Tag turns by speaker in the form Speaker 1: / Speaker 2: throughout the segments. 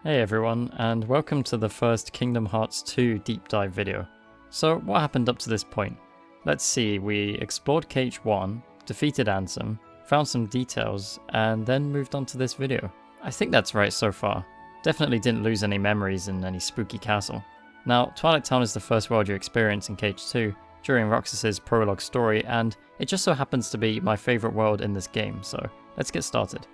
Speaker 1: Hey everyone, and welcome to the first Kingdom Hearts 2 deep dive video. So what happened up to this point? Let's see, we explored KH1, defeated Ansem, found some details, and then moved on to this video. I think that's right so far. Definitely didn't lose any memories in any spooky castle. Now, Twilight Town is the first world you experience in KH2 during Roxas's prologue story, and it just so happens to be my favourite world in this game, so let's get started.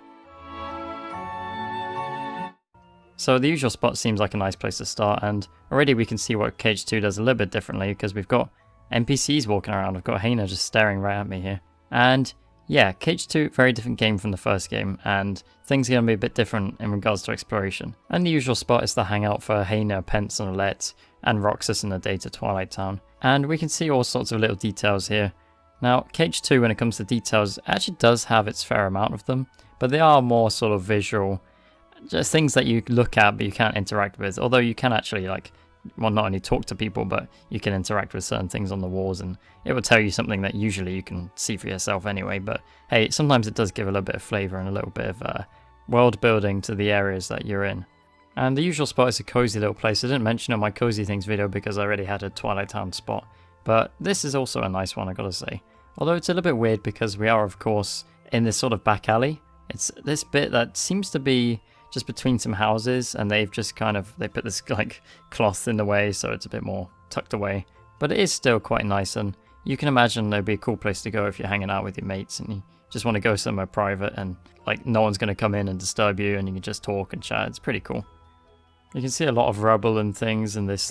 Speaker 1: So the usual spot seems like a nice place to start, and already we can see what KH2 does a little bit differently because we've got NPCs walking around. I've got Haina just staring right at me here. And yeah, KH2, very different game from the first game, and things are going to be a bit different in regards to exploration. And the usual spot is the hangout for Haina, Pence and Olette, and Roxas in the day to Twilight Town. And we can see all sorts of little details here. Now, KH2, when it comes to details, actually does have its fair amount of them, but they are more sort of visual, just things that you look at but you can't interact with, although you can actually not only talk to people, but you can interact with certain things on the walls and it will tell you something that usually you can see for yourself anyway. But hey, sometimes it does give a little bit of flavour and a little bit of world building to the areas that you're in. And the usual spot is a cozy little place. I didn't mention it in my cozy things video because I already had a Twilight Town spot, but this is also a nice one, I gotta say. Although it's a little bit weird because we are of course in this sort of back alley. It's this bit that seems to be just between some houses, and they've just they put this cloth in the way so it's a bit more tucked away, but it is still quite nice, and you can imagine there'd be a cool place to go if you're hanging out with your mates and you just want to go somewhere private and no one's going to come in and disturb you and you can just talk and chat. It's pretty cool. You can see a lot of rubble and things in this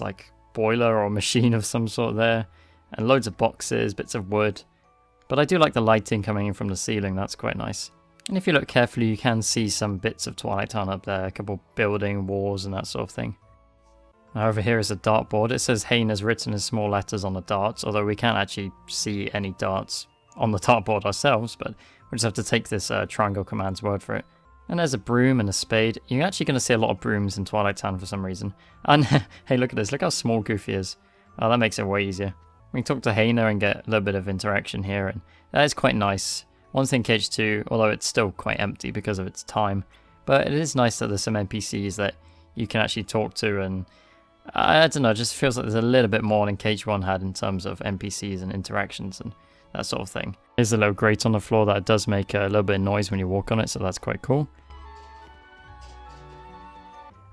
Speaker 1: boiler or machine of some sort there, and loads of boxes, bits of wood, but I do like the lighting coming in from the ceiling. That's quite nice. And if you look carefully, you can see some bits of Twilight Town up there, a couple building walls and that sort of thing. Now over here is a dartboard. It says Haina's written in small letters on the darts, although we can't actually see any darts on the dartboard ourselves, but we just have to take this triangle command's word for it. And there's a broom and a spade. You're actually going to see a lot of brooms in Twilight Town for some reason. And hey, look at this. Look how small Goofy is. Oh, that makes it way easier. We can talk to Haina and get a little bit of interaction here, and that is quite nice. One thing KH2, although it's still quite empty because of its time, but it is nice that there's some NPCs that you can actually talk to, and I don't know, it just feels like there's a little bit more than KH1 had in terms of NPCs and interactions and that sort of thing. There's a little grate on the floor that does make a little bit of noise when you walk on it, so that's quite cool.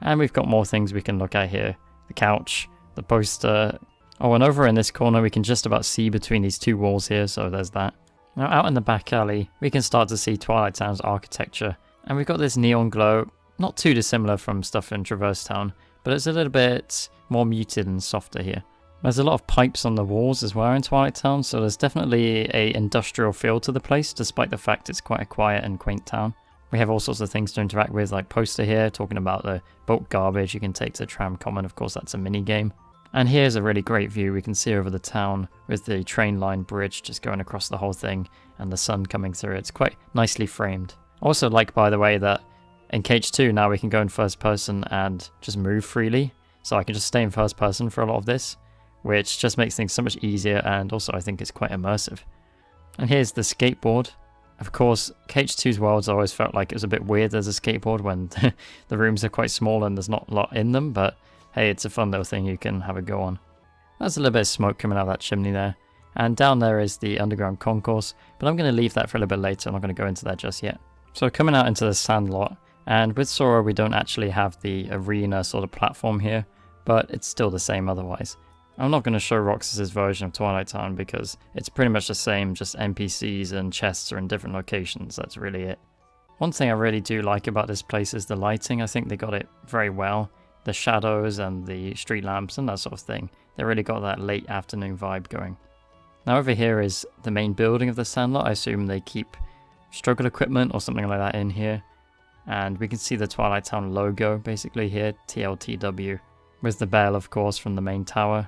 Speaker 1: And we've got more things we can look at here. The couch, the poster. Oh, and over in this corner we can just about see between these two walls here, so there's that. Now out in the back alley, we can start to see Twilight Town's architecture, and we've got this neon glow, not too dissimilar from stuff in Traverse Town, but it's a little bit more muted and softer here. There's a lot of pipes on the walls as well in Twilight Town, so there's definitely an industrial feel to the place, despite the fact it's quite a quiet and quaint town. We have all sorts of things to interact with, like poster here, talking about the bulk garbage you can take to Tram Common. Of course, that's a mini game. And here's a really great view. We can see over the town with the train line bridge just going across the whole thing and the sun coming through. It's quite nicely framed. Also by the way, that in KH2 now we can go in first person and just move freely. So I can just stay in first person for a lot of this, which just makes things so much easier, and also I think it's quite immersive. And here's the skateboard. Of course, KH2's worlds always felt like it was a bit weird as a skateboard when the rooms are quite small and there's not a lot in them, but hey, it's a fun little thing you can have a go on. There's a little bit of smoke coming out of that chimney there. And down there is the underground concourse, but I'm going to leave that for a little bit later. I'm not going to go into that just yet. So coming out into the sand lot, and with Sora we don't actually have the arena sort of platform here, but it's still the same otherwise. I'm not going to show Roxas's version of Twilight Town because it's pretty much the same, just NPCs and chests are in different locations. That's really it. One thing I really do like about this place is the lighting. I think they got it very well. The shadows and the street lamps and that sort of thing. They really got that late afternoon vibe going. Now over here is the main building of the Sandlot. I assume they keep struggle equipment or something like that in here. And we can see the Twilight Town logo basically here, TLTW, with the bell of course from the main tower.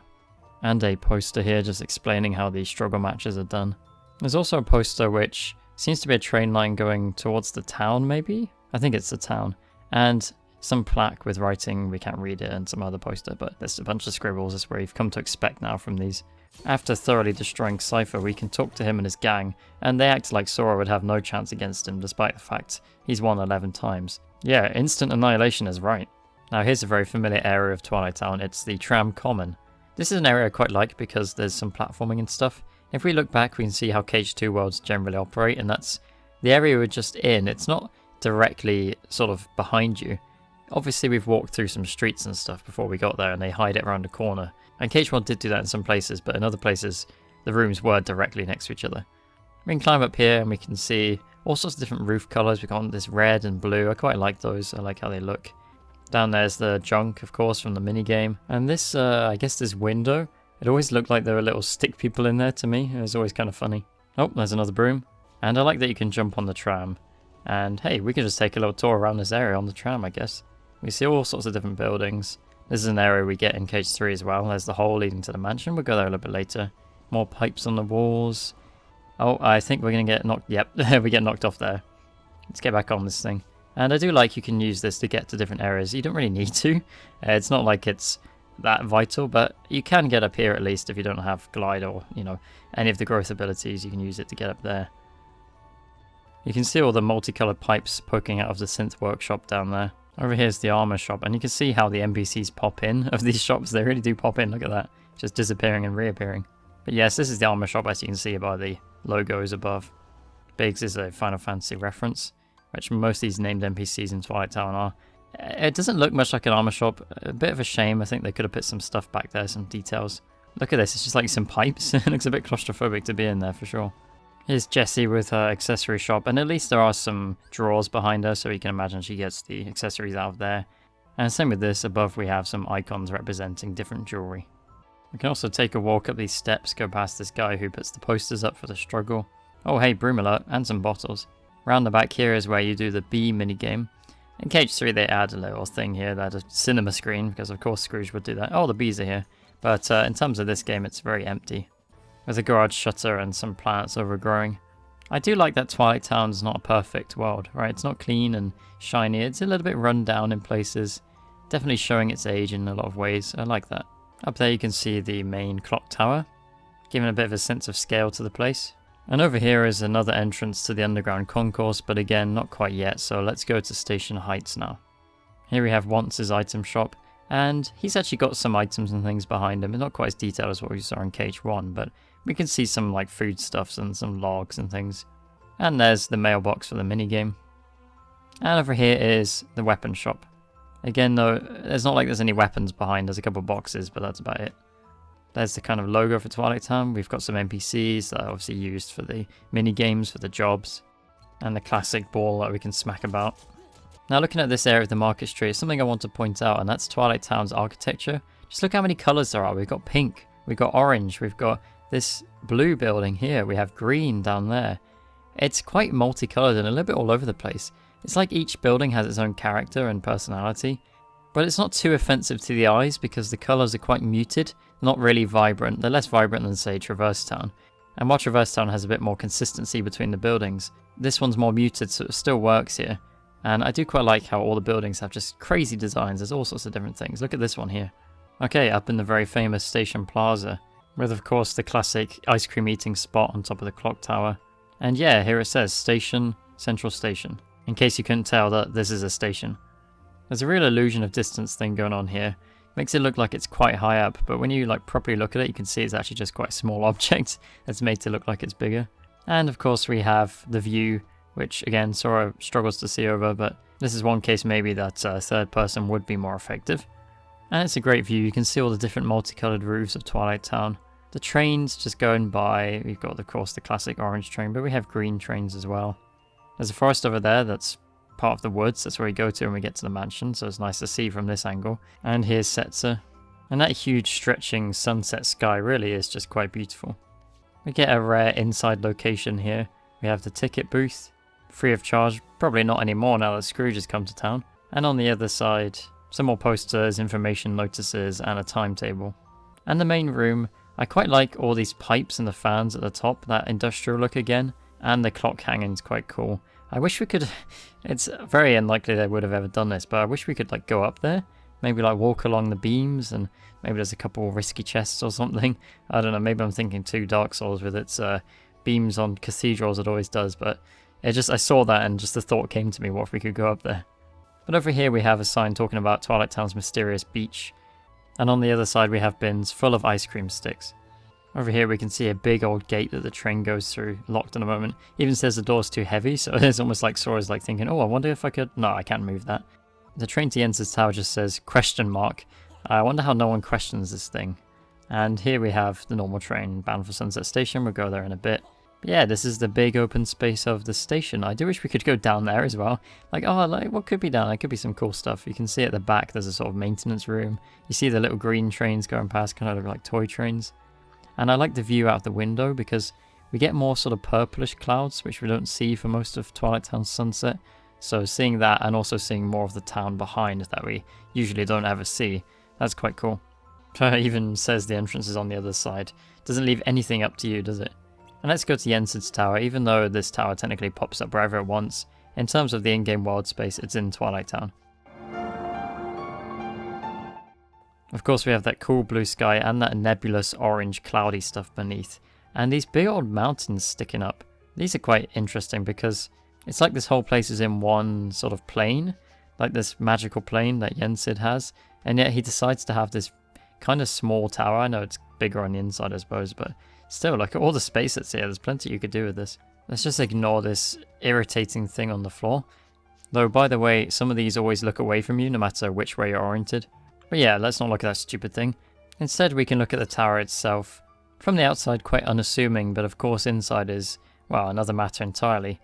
Speaker 1: And a poster here just explaining how the struggle matches are done. There's also a poster which seems to be a train line going towards the town maybe? I think it's the town. And some plaque with writing, we can't read it, and some other poster, but there's a bunch of scribbles. That's where you've come to expect now from these. After thoroughly destroying Cypher, we can talk to him and his gang, and they act like Sora would have no chance against him, despite the fact he's won 11 times. Yeah, instant annihilation is right. Now here's a very familiar area of Twilight Town, it's the Tram Common. This is an area I quite like because there's some platforming and stuff. If we look back we can see how KH2 worlds generally operate, and that's the area we're just in. It's not directly sort of behind you. Obviously we've walked through some streets and stuff before we got there and they hide it around a corner. And KH1 did do that in some places, but in other places the rooms were directly next to each other. We can climb up here and we can see all sorts of different roof colours. We've got this red and blue. I quite like those. I like how they look. Down there's the junk, of course, from the minigame. And this, I guess this window, it always looked like there were little stick people in there to me. It was always kind of funny. Oh, there's another broom. And I like that you can jump on the tram. And hey, we can just take a little tour around this area on the tram, I guess. We see all sorts of different buildings. This is an area we get in KH3 as well. There's the hole leading to the mansion. We'll go there a little bit later. More pipes on the walls. Oh, I think we're going to get knocked. Yep, we get knocked off there. Let's get back on this thing. And I do like you can use this to get to different areas. You don't really need to. It's not like it's that vital, but you can get up here at least if you don't have glide or, you know, any of the growth abilities. You can use it to get up there. You can see all the multicolored pipes poking out of the synth workshop down there. Over here's the armor shop, and you can see how the NPCs pop in of these shops. They really do pop in. Look at that. Just disappearing and reappearing. But yes, this is the armor shop, as you can see by the logos above. Biggs is a Final Fantasy reference, which most of these named NPCs in Twilight Town are. It doesn't look much like an armor shop. A bit of a shame. I think they could have put some stuff back there, some details. Look at this. It's just like some pipes. It looks a bit claustrophobic to be in there for sure. Here's Jessie with her accessory shop, and at least there are some drawers behind her, so you can imagine she gets the accessories out of there. And same with this. Above we have some icons representing different jewelry. We can also take a walk up these steps, go past this guy who puts the posters up for the struggle. Oh hey, broom alert, and some bottles. Round the back here is where you do the B minigame. In KH3 they add a little thing here, they add a cinema screen, because of course Scrooge would do that. Oh, the bees are here. But in terms of this game, it's very empty. With a garage shutter and some plants overgrowing. I do like that Twilight Town's not a perfect world, right? It's not clean and shiny, it's a little bit run down in places. Definitely showing its age in a lot of ways, I like that. Up there you can see the main clock tower, giving a bit of a sense of scale to the place. And over here is another entrance to the underground concourse, but again, not quite yet, so let's go to Station Heights now. Here we have Wance's item shop, and he's actually got some items and things behind him. It's not quite as detailed as what we saw in KH1, but we can see some like foodstuffs and some logs and things. And there's the mailbox for the minigame. And over here is the weapon shop. Again though, there's not like there's any weapons behind, there's a couple of boxes, but that's about it. There's the kind of logo for Twilight Town. We've got some NPCs that are obviously used for the mini-games, for the jobs. And the classic ball that we can smack about. Now looking at this area of the market street, something I want to point out, and that's Twilight Town's architecture. Just look how many colours there are. We've got pink, we've got orange, we've got this blue building here, we have green down there. It's quite multicoloured and a little bit all over the place. It's like each building has its own character and personality. But it's not too offensive to the eyes because the colours are quite muted, not really vibrant. They're less vibrant than, say, Traverse Town. And while Traverse Town has a bit more consistency between the buildings, this one's more muted, so it still works here. And I do quite like how all the buildings have just crazy designs. There's all sorts of different things. Look at this one here. Okay, up in the very famous Station Plaza, with of course the classic ice cream eating spot on top of the clock tower. And yeah, here it says Station, Central Station, in case you couldn't tell that this is a station. There's a real illusion of distance thing going on here. Makes it look like it's quite high up, but when you like properly look at it, you can see it's actually just quite a small object that's made to look like it's bigger. And of course we have the view, which again Sora struggles to see over, but this is one case maybe that third person would be more effective. And it's a great view. You can see all the different multicolored roofs of Twilight Town. The trains just going by. We've got of course the classic orange train, but we have green trains as well. There's a forest over there that's part of the woods. That's where we go to when we get to the mansion, so it's nice to see from this angle. And here's Setzer. And that huge stretching sunset sky really is just quite beautiful. We get a rare inside location here. We have the ticket booth, free of charge, probably not anymore now that Scrooge has come to town. And on the other side, some more posters, information notices, and a timetable. And the main room, I quite like all these pipes and the fans at the top, that industrial look again, and the clock hanging's quite cool. I wish we could, it's very unlikely they would have ever done this, but I wish we could like go up there, maybe like walk along the beams, and maybe there's a couple risky chests or something. I don't know, maybe I'm thinking too Dark Souls with its beams on cathedrals, it always does, but it just, I saw that and just the thought came to me, what if we could go up there? But over here we have a sign talking about Twilight Town's mysterious beach. And on the other side we have bins full of ice cream sticks. Over here we can see a big old gate that the train goes through, locked in a moment. Even says the door's too heavy, so it's almost like Sora's like thinking, oh, I wonder if I could... No, I can't move that. The train to Yensid's Tower just says question mark. I wonder how no one questions this thing. And here we have the normal train bound for Sunset Station. We'll go there in a bit. But yeah, this is the big open space of the station. I do wish we could go down there as well. Like, oh, like what could be down there? Could be some cool stuff. You can see at the back there's a sort of maintenance room. You see the little green trains going past, kind of look like toy trains. And I like the view out the window because we get more sort of purplish clouds, which we don't see for most of Twilight Town's sunset. So seeing that and also seeing more of the town behind that we usually don't ever see, that's quite cool. It even says the entrance is on the other side. Doesn't leave anything up to you, does it? And let's go to Yensid's Tower. Even though this tower technically pops up wherever it wants, in terms of the in-game world space, it's in Twilight Town. Of course, we have that cool blue sky and that nebulous orange cloudy stuff beneath. And these big old mountains sticking up. These are quite interesting because it's like this whole place is in one sort of plane, like this magical plane that Yensid has. And yet he decides to have this kind of small tower. I know it's bigger on the inside, I suppose, but still, look at all the space that's here. There's plenty you could do with this. Let's just ignore this irritating thing on the floor. Though, by the way, some of these always look away from you, no matter which way you're oriented. But yeah, let's not look at that stupid thing. Instead, we can look at the tower itself. From the outside, quite unassuming, but of course inside is, well, another matter entirely.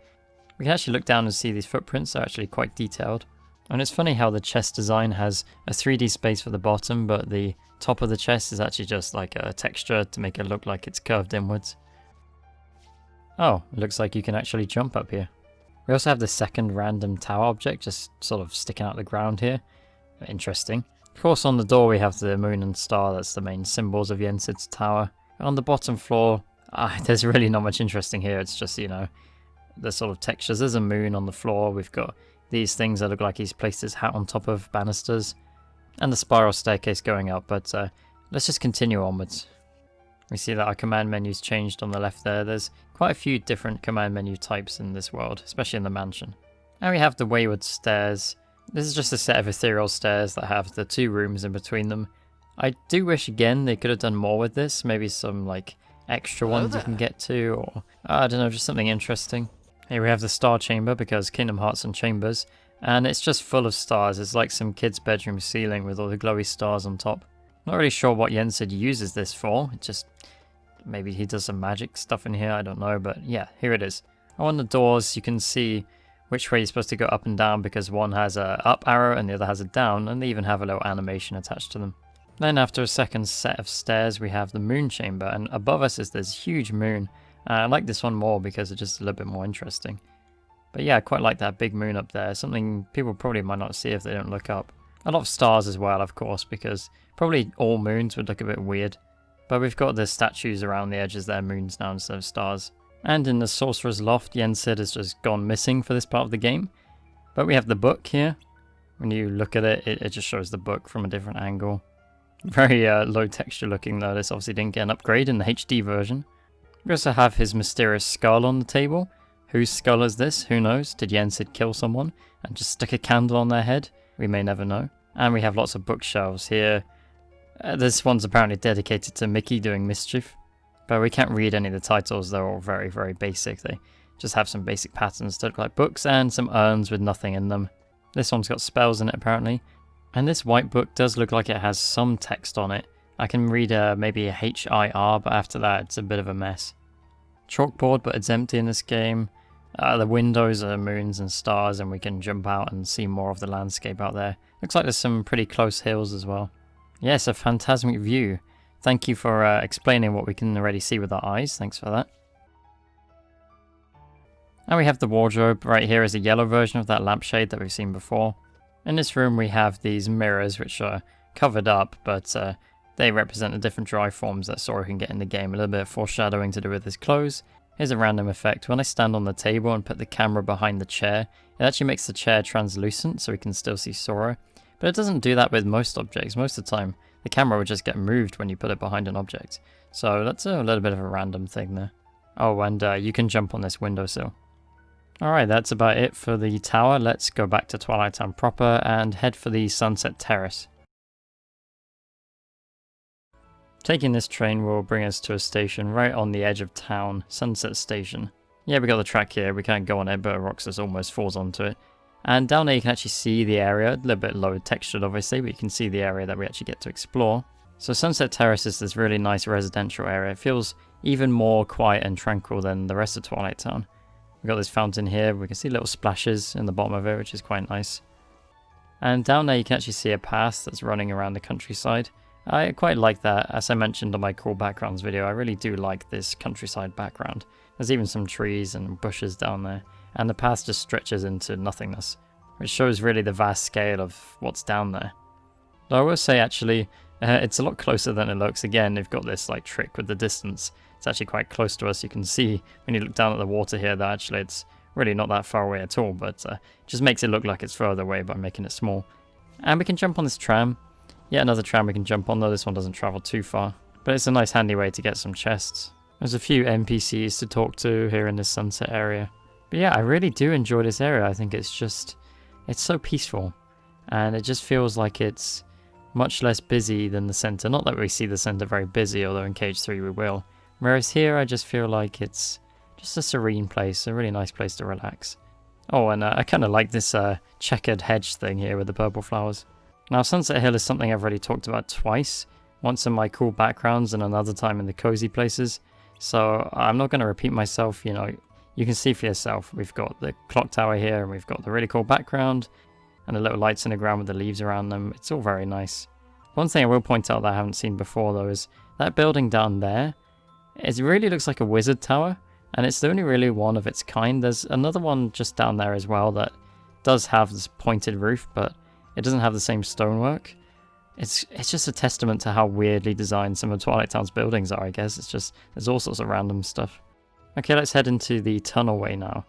Speaker 1: We can actually look down and see these footprints. They're actually quite detailed. And it's funny how the chest design has a 3D space for the bottom, but the top of the chest is actually just like a texture to make it look like it's curved inwards. Oh, it looks like you can actually jump up here. We also have the second random tower object just sort of sticking out the ground here. Interesting. Of course, on the door we have the moon and star. That's the main symbols of Yensid's Tower. On the bottom floor, there's really not much interesting here. It's just, you know, the sort of textures. There's a moon on the floor. We've got these things that look like he's placed his hat on top of banisters. And the spiral staircase going up. But let's just continue onwards. We see that our command menu's changed on the left there. There's quite a few different command menu types in this world, especially in the mansion. And we have the wayward stairs. This is just a set of ethereal stairs that have the two rooms in between them. I do wish, again, they could have done more with this. Maybe some, like, extra ones you can get to, or, I don't know, just something interesting. Here we have the star chamber, because Kingdom Hearts and Chambers, and it's just full of stars. It's like some kid's bedroom ceiling with all the glowy stars on top. Not really sure what Yensid uses this for. It just, maybe he does some magic stuff in here, I don't know, but yeah, here it is. On the doors, you can see which way you're supposed to go up and down because one has a up arrow and the other has a down, and they even have a little animation attached to them. Then after a second set of stairs we have the moon chamber, and above us is this huge moon. I like this one more because it's just a little bit more interesting. But yeah, I quite like that big moon up there, something people probably might not see if they don't look up. A lot of stars as well, of course, because probably all moons would look a bit weird. But we've got the statues around the edges there, moons now instead of stars. And in the Sorcerer's Loft, Yensid has just gone missing for this part of the game. But we have the book here. When you look at it, it just shows the book from a different angle. Very low texture looking though. This obviously didn't get an upgrade in the HD version. We also have his mysterious skull on the table. Whose skull is this? Who knows? Did Yensid kill someone and just stick a candle on their head? We may never know. And we have lots of bookshelves here. This one's apparently dedicated to Mickey doing mischief. But we can't read any of the titles, they're all very, very basic. They just have some basic patterns that look like books and some urns with nothing in them. This one's got spells in it apparently. And this white book does look like it has some text on it. I can read maybe a H-I-R, but after that it's a bit of a mess. Chalkboard, but it's empty in this game. The windows are moons and stars, and we can jump out and see more of the landscape out there. Looks like there's some pretty close hills as well. Yes, a phantasmic view. Thank you for explaining what we can already see with our eyes. Thanks for that. And we have the wardrobe. Right here is a yellow version of that lampshade that we've seen before. In this room we have these mirrors which are covered up, but they represent the different dry forms that Sora can get in the game. A little bit of foreshadowing to do with his clothes. Here's a random effect. When I stand on the table and put the camera behind the chair, it actually makes the chair translucent so we can still see Sora. But it doesn't do that with most objects. Most of the time the camera would just get moved when you put it behind an object. So that's a little bit of a random thing there. Oh, and you can jump on this windowsill. Alright, that's about it for the tower. Let's go back to Twilight Town proper and head for the Sunset Terrace. Taking this train will bring us to a station right on the edge of town, Sunset Station. Yeah, we got the track here, we can't go on it, but Roxas almost falls onto it. And down there you can actually see the area, a little bit low textured obviously, but you can see the area that we actually get to explore. So Sunset Terrace is this really nice residential area. It feels even more quiet and tranquil than the rest of Twilight Town. We've got this fountain here, we can see little splashes in the bottom of it, which is quite nice. And down there you can actually see a path that's running around the countryside. I quite like that. As I mentioned on my cool backgrounds video, I really do like this countryside background. There's even some trees and bushes down there, and the path just stretches into nothingness, which shows really the vast scale of what's down there. Though I will say actually, it's a lot closer than it looks. Again, they've got this like trick with the distance. It's actually quite close to us. You can see when you look down at the water here that actually it's really not that far away at all, but just makes it look like it's further away by making it small. And we can jump on this tram. Yet another tram we can jump on, though this one doesn't travel too far. But it's a nice handy way to get some chests. There's a few NPCs to talk to here in this sunset area. But yeah, I really do enjoy this area. I think it's so peaceful. And it just feels like it's much less busy than the center. Not that we see the center very busy, although in Cage 3 we will. Whereas here I just feel like it's just a serene place, a really nice place to relax. Oh, and I kind of like this checkered hedge thing here with the purple flowers. Now, Sunset Hill is something I've already talked about twice, once in my cool backgrounds and another time in the cozy places, so I'm not going to repeat myself. You know, you can see for yourself. We've got the clock tower here, and we've got the really cool background, and the little lights in the ground with the leaves around them. It's all very nice. One thing I will point out that I haven't seen before, though, is that building down there, it really looks like a wizard tower, and it's the only really one of its kind. There's another one just down there as well that does have this pointed roof, but it doesn't have the same stonework. It's just a testament to how weirdly designed some of Twilight Town's buildings are, I guess. It's just, there's all sorts of random stuff. Okay, let's head into the tunnelway now.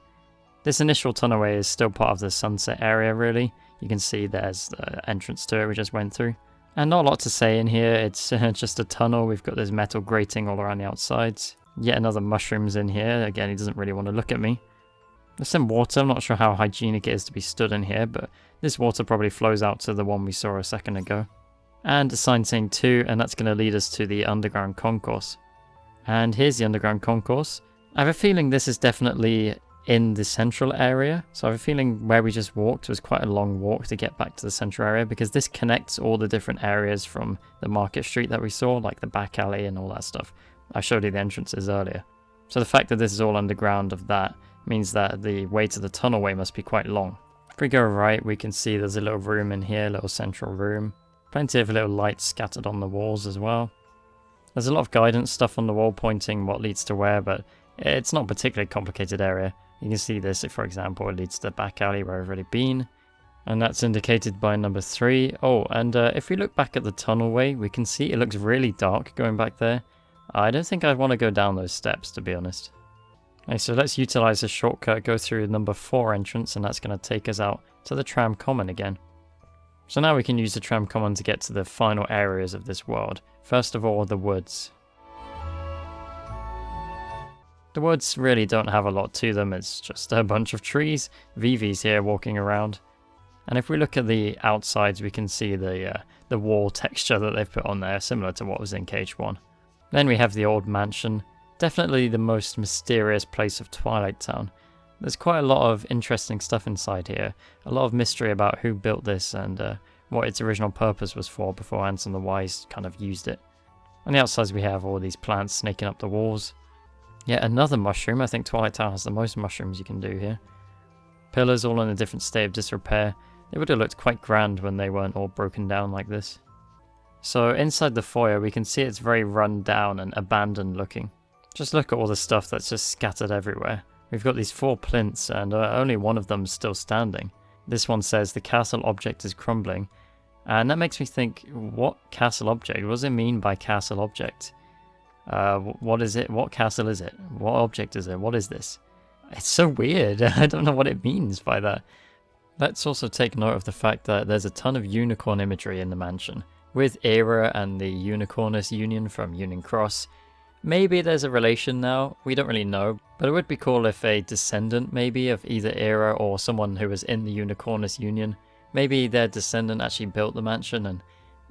Speaker 1: This initial tunnelway is still part of the sunset area, really. You can see there's the entrance to it we just went through. And not a lot to say in here, it's just a tunnel. We've got this metal grating all around the outsides. Yet another mushrooms in here. Again, he doesn't really want to look at me. There's some water. I'm not sure how hygienic it is to be stood in here, but this water probably flows out to the one we saw a second ago. And a sign saying 2, and that's going to lead us to the underground concourse. And here's the underground concourse. I have a feeling this is definitely in the central area. So I have a feeling where we just walked was quite a long walk to get back to the central area, because this connects all the different areas from the market street that we saw, like the back alley and all that stuff. I showed you the entrances earlier. So the fact that this is all underground of that means that the way to the tunnelway must be quite long. If we go right, we can see there's a little room in here, a little central room. Plenty of little lights scattered on the walls as well. There's a lot of guidance stuff on the wall pointing what leads to where, but it's not a particularly complicated area. You can see this, for example, it leads to the back alley where I've already been. And that's indicated by number 3. Oh, and if we look back at the tunnelway, we can see it looks really dark going back there. I don't think I'd want to go down those steps, to be honest. Okay, so let's utilize the shortcut, go through number 4 entrance, and that's going to take us out to the tram common again. So now we can use the tram common to get to the final areas of this world. First of all, the woods. The woods really don't have a lot to them, it's just a bunch of trees. Vivi's here walking around. And if we look at the outsides, we can see the wall texture that they've put on there, similar to what was in Cage 1. Then we have the old mansion. Definitely the most mysterious place of Twilight Town. There's quite a lot of interesting stuff inside here. A lot of mystery about who built this and what its original purpose was for before Anson the Wise kind of used it. On the outsides we have all these plants snaking up the walls. Yet another mushroom. I think Twilight Town has the most mushrooms you can do here. Pillars all in a different state of disrepair. They would have looked quite grand when they weren't all broken down like this. So inside the foyer we can see it's very run down and abandoned looking. Just look at all the stuff that's just scattered everywhere. We've got these 4 plinths and only one of them's still standing. This one says the castle object is crumbling. And that makes me think, what castle object? What does it mean by castle object? What is it? What castle is it? What object is it? What is this? It's so weird. I don't know what it means by that. Let's also take note of the fact that there's a ton of unicorn imagery in the mansion. With Era and the Unicornus Union from Union Cross. Maybe there's a relation now, we don't really know, But it would be cool if a descendant, maybe, of either era or someone who was in the Unicornus Union, maybe their descendant actually built the mansion and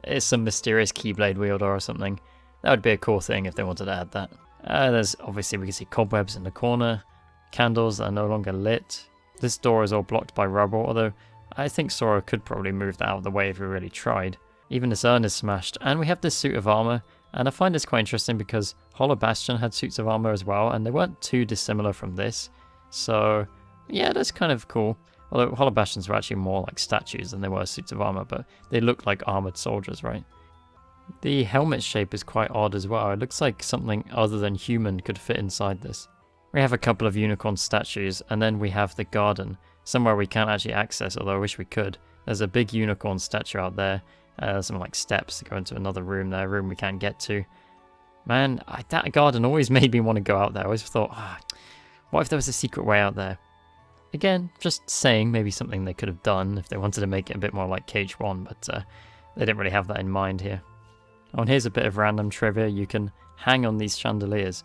Speaker 1: is some mysterious Keyblade wielder or something. That would be a cool thing if they wanted to add that. There's obviously, we can see cobwebs in the corner, candles that are no longer lit. This door is all blocked by rubble, although I think Sora could probably move that out of the way if he really tried. Even this urn is smashed, and we have this suit of armor. And I find this quite interesting because Hollow Bastion had suits of armor as well, and they weren't too dissimilar from this. So, yeah, that's kind of cool. Although Hollow Bastions were actually more like statues than they were suits of armor, but they look like armored soldiers, right? The helmet shape is quite odd as well. It looks like something other than human could fit inside this. We have a couple of unicorn statues, and then we have the garden, somewhere we can't actually access, although I wish we could. There's a big unicorn statue out there. Some like steps to go into another room there, a room we can't get to. Man, that garden always made me want to go out there. I always thought, what if there was a secret way out there? Again, just saying, maybe something they could have done if they wanted to make it a bit more like Cage 1, but they didn't really have that in mind here. Oh, and here's a bit of random trivia. You can hang on these chandeliers,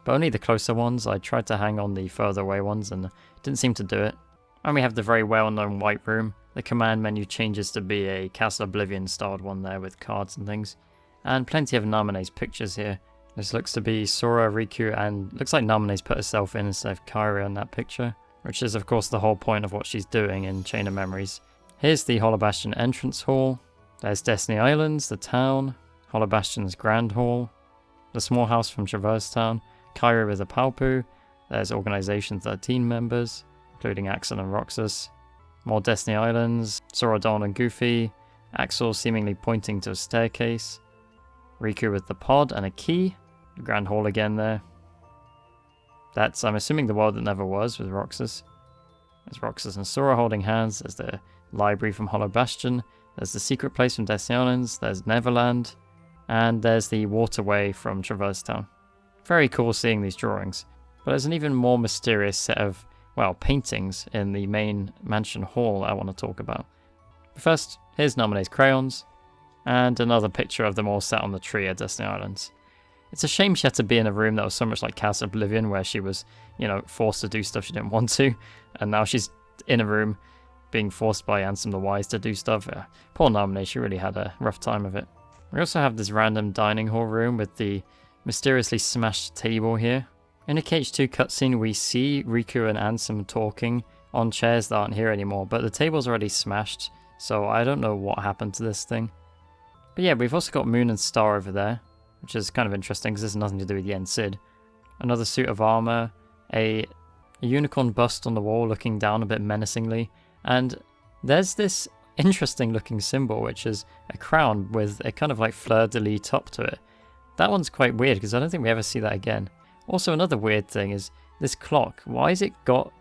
Speaker 1: but only the closer ones. I tried to hang on the further away ones and didn't seem to do it. And we have the very well-known white room. The command menu changes to be a Castle Oblivion styled one there with cards and things. And plenty of Namine's pictures here. This looks to be Sora, Riku, and looks like Namine's put herself in instead of Kairi on that picture, which is of course the whole point of what she's doing in Chain of Memories. Here's the Hollow Bastion entrance hall. There's Destiny Islands, the town, Hollow Bastion's Grand Hall, the small house from Traverse Town, Kairi with a Palpu. There's Organization 13 members, including Axel and Roxas. More Destiny Islands, Sora, Dawn and Goofy, Axel seemingly pointing to a staircase, Riku with the pod and a key, the Grand Hall again there. That's, I'm assuming, the world that never was with Roxas. There's Roxas and Sora holding hands, there's the library from Hollow Bastion, there's the secret place from Destiny Islands, there's Neverland, and there's the waterway from Traverse Town. Very cool seeing these drawings, but there's an even more mysterious set of paintings in the main mansion hall I want to talk about. First, here's Namine's crayons, and another picture of them all sat on the tree at Destiny Islands. It's a shame she had to be in a room that was so much like Castle Oblivion, where she was, forced to do stuff she didn't want to, and now she's in a room being forced by Ansem the Wise to do stuff. Poor Namine, she really had a rough time of it. We also have this random dining hall room with the mysteriously smashed table here. In a KH2 cutscene, we see Riku and Ansem talking on chairs that aren't here anymore, but the table's already smashed, so I don't know what happened to this thing. But yeah, we've also got Moon and Star over there, which is kind of interesting because this has nothing to do with Yen Sid. Another suit of armor, a unicorn bust on the wall looking down a bit menacingly, and there's this interesting looking symbol, which is a crown with a kind of like fleur-de-lis top to it. That one's quite weird because I don't think we ever see that again. Also, another weird thing is this clock. Why has it got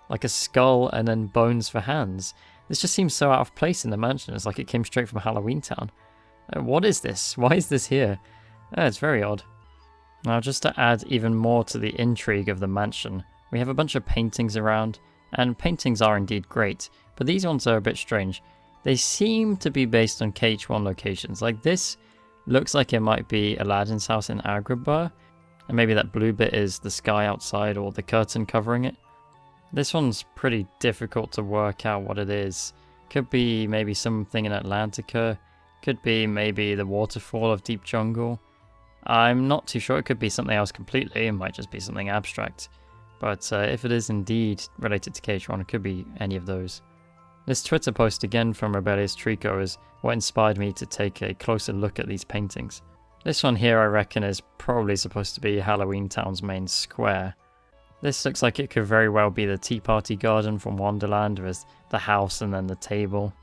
Speaker 1: like a skull and then bones for hands? This just seems so out of place in the mansion. It's like it came straight from Halloween Town. What is this? Why is this here? It's very odd. Now, just to add even more to the intrigue of the mansion, we have a bunch of paintings around, and paintings are indeed great, but these ones are a bit strange. They seem to be based on KH1 locations. Like this looks like it might be Aladdin's house in Agrabah, and maybe that blue bit is the sky outside or the curtain covering it. This one's pretty difficult to work out what it is. Could be maybe something in Atlantica. Could be maybe the waterfall of Deep Jungle. I'm not too sure. It could be something else completely. It might just be something abstract. But if it is indeed related to KH1, it could be any of those. This Twitter post again from Rebellious Trico is what inspired me to take a closer look at these paintings. This one here I reckon is probably supposed to be Halloween Town's main square. This looks like it could very well be the Tea Party Garden from Wonderland with the house and then the table.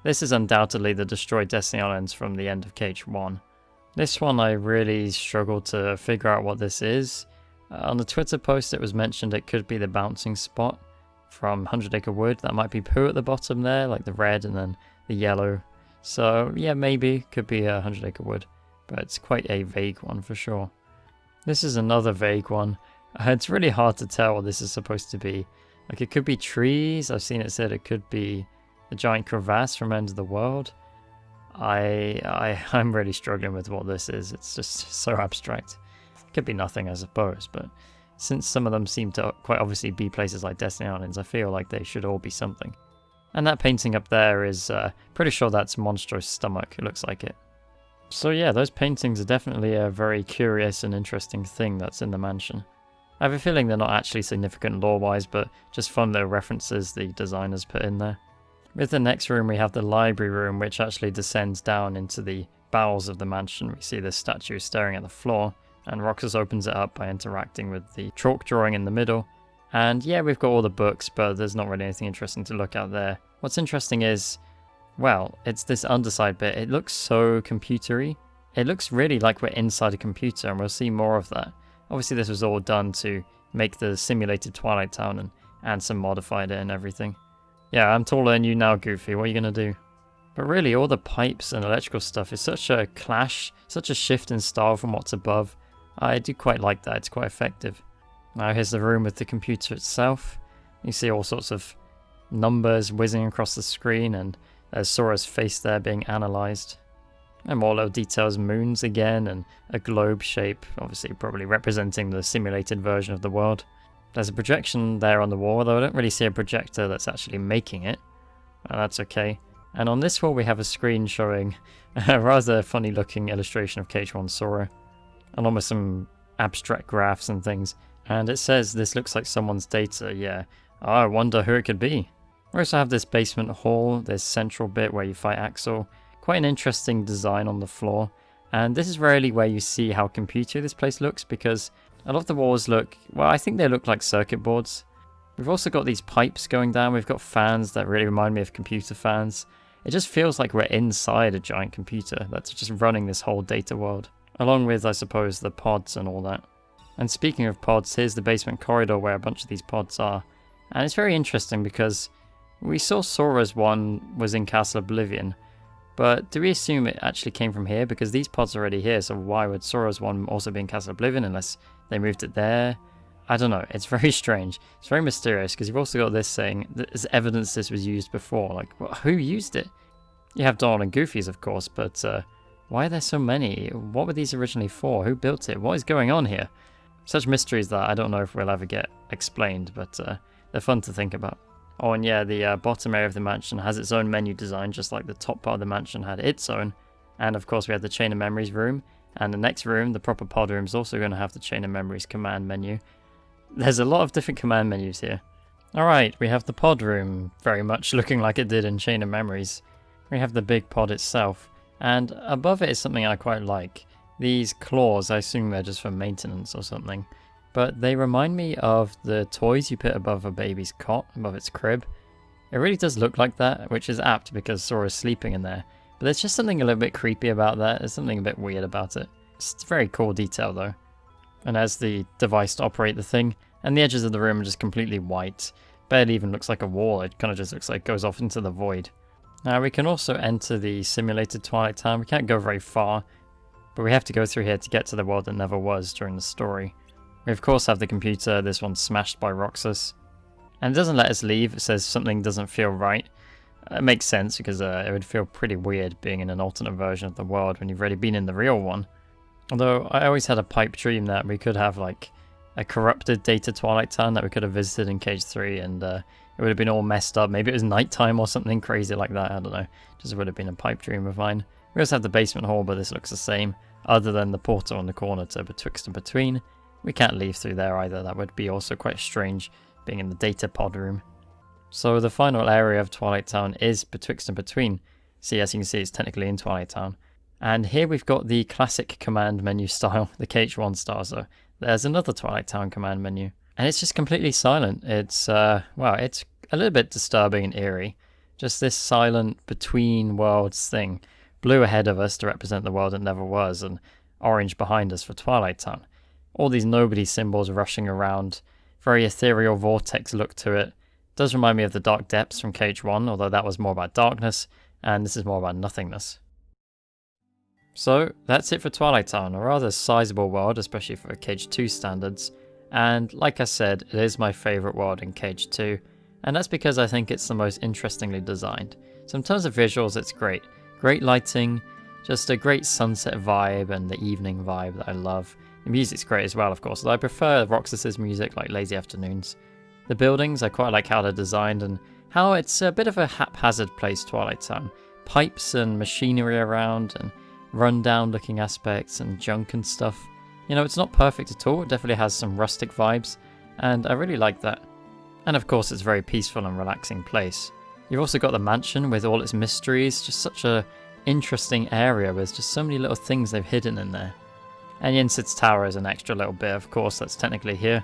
Speaker 1: This is undoubtedly the destroyed Destiny Islands from the end of KH1. This one I really struggled to figure out what this is. On the Twitter post it was mentioned it could be the bouncing spot from 100 Acre Wood. That might be Pooh at the bottom there, like the red and then the yellow. So yeah, maybe could be 100 Acre Wood, but it's quite a vague one for sure. This is another vague one. It's really hard to tell what this is supposed to be. Like it could be trees. I've seen it said it could be the giant crevasse from End of the World. I'm really struggling with what this is. It's just so abstract. It could be nothing, I suppose, but since some of them seem to quite obviously be places like Destiny Islands, I feel like they should all be something. And that painting up there is, pretty sure that's Monstro's stomach, it looks like it. So yeah, those paintings are definitely a very curious and interesting thing that's in the mansion. I have a feeling they're not actually significant lore-wise, but just fun little references the designers put in there. With the next room, we have the library room, which actually descends down into the bowels of the mansion. We see this statue staring at the floor, and Roxas opens it up by interacting with the chalk drawing in the middle. And yeah, we've got all the books, but there's not really anything interesting to look at there. What's interesting is, well, it's this underside bit. It looks so computery. It looks really like we're inside a computer, and we'll see more of that. Obviously, this was all done to make the simulated Twilight Town, and Ansem modified it and everything. Yeah, I'm taller than you now, Goofy. What are you going to do? But really, all the pipes and electrical stuff is such a clash, such a shift in style from what's above. I do quite like that. It's quite effective. Now here's the room with the computer itself. You see all sorts of numbers whizzing across the screen, and there's Sora's face there being analysed. And more little details, moons again, and a globe shape, obviously probably representing the simulated version of the world. There's a projection there on the wall, though I don't really see a projector that's actually making it. Well, that's okay. And on this wall we have a screen showing a rather funny looking illustration of KH1 Sora, along with some abstract graphs and things. And it says this looks like someone's data, yeah. Oh, I wonder who it could be. We also have this basement hall, this central bit where you fight Axel. Quite an interesting design on the floor, and this is rarely where you see how computery this place looks, because a lot of the walls look, well, I think they look like circuit boards. We've also got these pipes going down, we've got fans that really remind me of computer fans. It just feels like we're inside a giant computer that's just running this whole data world, along with, I suppose, the pods and all that. And speaking of pods, here's the basement corridor where a bunch of these pods are, and it's very interesting because we saw Sora's one was in Castle Oblivion. But do we assume it actually came from here? Because these pods are already here, so why would Sora's one also be in Castle Oblivion unless they moved it there? I don't know, it's very strange. It's very mysterious, because you've also got this saying, there's evidence this was used before. Like, well, who used it? You have Donald and Goofy's, of course, but why are there so many? What were these originally for? Who built it? What is going on here? Such mysteries that I don't know if we'll ever get explained, but they're fun to think about. Oh, and yeah, the bottom area of the mansion has its own menu design, just like the top part of the mansion had its own. And of course we had the Chain of Memories room, and the next room, the proper pod room, is also going to have the Chain of Memories command menu. There's a lot of different command menus here. Alright, we have the pod room, very much looking like it did in Chain of Memories. We have the big pod itself, and above it is something I quite like. These claws, I assume they're just for maintenance or something. But they remind me of the toys you put above a baby's cot, above its crib. It really does look like that, which is apt because Sora's sleeping in there. But there's just something a little bit creepy about that. There's something a bit weird about it. It's a very cool detail though. And as the device to operate the thing, and the edges of the room are just completely white. Barely even looks like a wall, it kind of just looks like it goes off into the void. Now we can also enter the simulated Twilight Town. We can't go very far, but we have to go through here to get to the world that never was during the story. We of course have the computer, this one's smashed by Roxas. And it doesn't let us leave, it says something doesn't feel right. It makes sense because it would feel pretty weird being in an alternate version of the world when you've already been in the real one. Although I always had a pipe dream that we could have like a corrupted data Twilight Town that we could have visited in Cage 3 and it would have been all messed up. Maybe it was nighttime or something crazy like that, I don't know. Just would have been a pipe dream of mine. We also have the basement hall, but this looks the same, other than the portal in the corner to Betwixt and Between. We can't leave through there either, that would be also quite strange, being in the data pod room. So the final area of Twilight Town is Betwixt and Between. See, as you can see, it's technically in Twilight Town. And here we've got the classic command menu style, the KH1 style, so there's another Twilight Town command menu. And it's just completely silent. It's, well, it's a little bit disturbing and eerie. Just this silent between worlds thing. Blue ahead of us to represent the world that never was, and orange behind us for Twilight Town. All these nobody symbols rushing around. Very ethereal vortex look to it. Does remind me of the Dark Depths from KH1, although that was more about darkness, and this is more about nothingness. So, that's it for Twilight Town, a rather sizable world, especially for Cage 2 standards, and like I said, it is my favourite world in Cage 2, and that's because I think it's the most interestingly designed. So in terms of visuals, it's great. Great lighting, just a great sunset vibe and the evening vibe that I love. The music's great as well, of course, although I prefer Roxas's music, like Lazy Afternoons. The buildings, I quite like how they're designed and how it's a bit of a haphazard place, Twilight Town. Pipes and machinery around and run-down looking aspects and junk and stuff. You know, it's not perfect at all, it definitely has some rustic vibes, and I really like that. And of course it's a very peaceful and relaxing place. You've also got the mansion with all its mysteries, just such a interesting area with just so many little things they've hidden in there. And Yinsid's tower is an extra little bit, of course, that's technically here.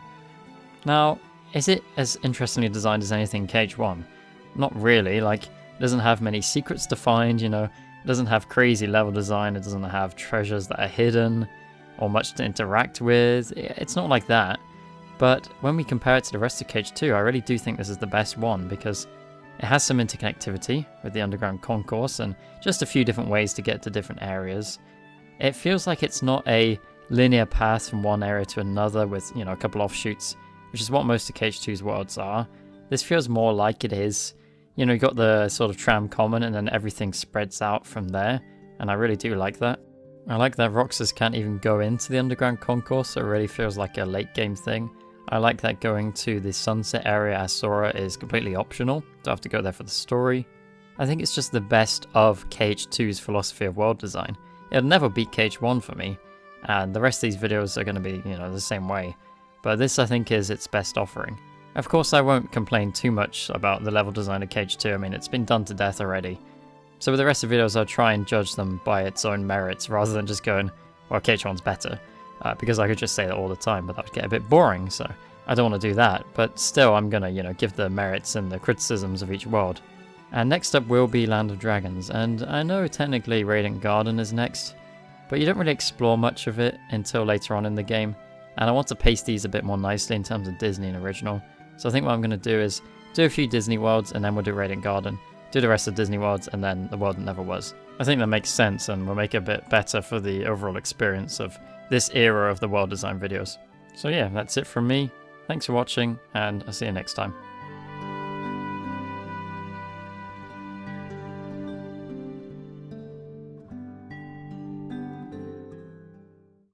Speaker 1: Now, is it as interestingly designed as anything in KH1? Not really, like, it doesn't have many secrets to find, you know, it doesn't have crazy level design, it doesn't have treasures that are hidden, or much to interact with, it's not like that. But when we compare it to the rest of KH2, I really do think this is the best one, because it has some interconnectivity with the underground concourse and just a few different ways to get to different areas. It feels like it's not a linear path from one area to another with, you know, a couple offshoots, which is what most of KH2's worlds are. This feels more like it is, you know, you got the sort of tram common and then everything spreads out from there, and I really do like that. I like that Roxas can't even go into the underground concourse, so it really feels like a late game thing. I like that going to the sunset area as Sora is completely optional, don't have to go there for the story. I think it's just the best of KH2's philosophy of world design. It'll never beat KH1 for me, and the rest of these videos are going to be, you know, the same way. But this, I think, is its best offering. Of course, I won't complain too much about the level design of KH2, I mean, it's been done to death already. So with the rest of the videos, I'll try and judge them by its own merits, rather than just going, well, KH1's better. Because I could just say that all the time, but that would get a bit boring, so I don't want to do that. But still, I'm going to, you know, give the merits and the criticisms of each world. And next up will be Land of Dragons, and I know technically Radiant Garden is next, but you don't really explore much of it until later on in the game, and I want to pace these a bit more nicely in terms of Disney and original. So I think what I'm going to do is do a few Disney worlds, and then we'll do Radiant Garden, do the rest of Disney worlds, and then the world that never was. I think that makes sense, and will make it a bit better for the overall experience of this era of the world design videos. So yeah, that's it from me. Thanks for watching, and I'll see you next time.